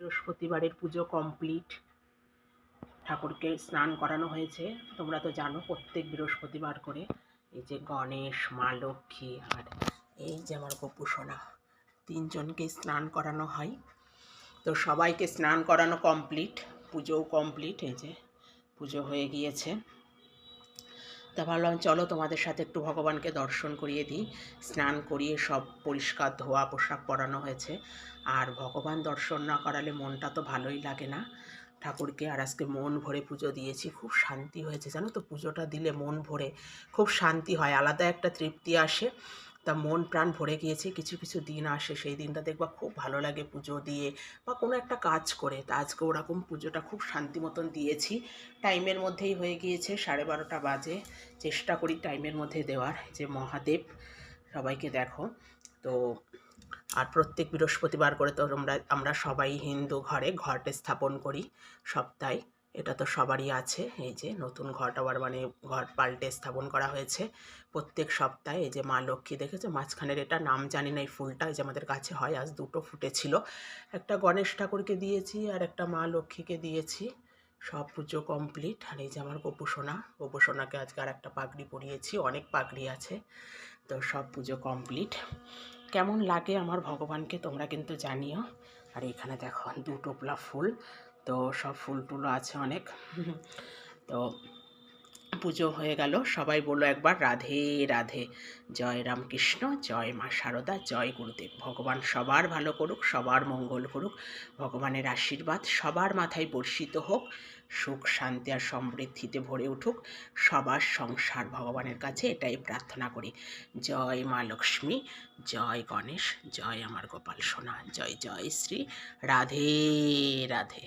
বৃহস্পতিবারের পুজো কমপ্লিট। ঠাকুরকে স্নান করানো হয়েছে। তোমরা তো জানো প্রত্যেক বৃহস্পতিবার করে এই যে গণেশ, মা লক্ষ্মী আর এই যে আমার গপু সোনা, তিনজনকে স্নান করানো হয়। তো সবাইকে স্নান করানো কমপ্লিট, পুজোও কমপ্লিট। এই যে পুজো হয়ে গিয়েছে। তা ভাবলাম চলো তোমাদের সাথে একটু ভগবানকে দর্শন করিয়ে দিই। স্নান করিয়ে সব পরিষ্কার ধোয়া পোশাক পরানো হয়েছে। আর ভগবান দর্শন না করালে মনটা তো ভালোই লাগে না ঠাকুরকে। আর আজকে মন ভরে পুজো দিয়েছি, খুব শান্তি হয়েছে জানো তো। পুজোটা দিলে মন ভরে খুব শান্তি হয়, আলাদা একটা তৃপ্তি আসে। তা মন প্রাণ ভরে গিয়েছে। কিছু কিছু দিন আসে সেই দিনটা দেখবা খুব ভালো লাগে পুজো দিয়ে বা কোনো একটা কাজ করে। তা আজকে ওরকম পুজোটা খুব শান্তি মতন দিয়েছি। টাইমের মধ্যেই হয়ে গিয়েছে, 12:30 বাজে। চেষ্টা করি টাইমের মধ্যে দেওয়ার। যে মহাদেব সবাইকে দেখো তো। আর প্রত্যেক বৃহস্পতিবার করে তো আমরা সবাই হিন্দু ঘরটে স্থাপন করি সপ্তাহে। এটা তো সবারই আছে। এই যে নতুন ঘট আবার মানে ঘর পাল্টে স্থাপন করা হয়েছে প্রত্যেক সপ্তাহে। এই যে মা লক্ষ্মী দেখেছো মাঝখানের, এটা নাম জানি না এই ফুলটা, এই যে আমাদের কাছে হয়, আজ দুটো ফুটেছিল। একটা গণেশ ঠাকুরকে দিয়েছি আর একটা মা লক্ষ্মীকে দিয়েছি। সব পুজো কমপ্লিট। আর এই যে আমার গপু সোনাকে আজকে আর একটা পাগড়ি পরিয়েছি, অনেক পাগড়ি আছে। তো সব পুজো কমপ্লিট। কেমন লাগে আমার ভগবানকে তোমরা কিন্তু জানিও। আর এখানে দেখো 2 টোপলা ফুল, তো সব ফুল টুলো আছে অনেক। তো পুজো হয়ে গেল। সবাই বলো একবার রাধে রাধে। জয় রামকৃষ্ণ, জয় মা শারদা, জয় গুরুদেব। ভগবান সবার ভালো করুক, সবার মঙ্গল করুক। ভগবানের আশীর্বাদ সবার মাথায় বর্ষিত হোক। সুখ শান্তি আর সমৃদ্ধিতে ভরে উঠুক সবার সংসার, ভগবানের কাছে এটাই প্রার্থনা করি। জয় মা লক্ষ্মী, জয় গণেশ, জয় আমার গোপাল সোনা, জয় জয় শ্রী রাধে রাধে।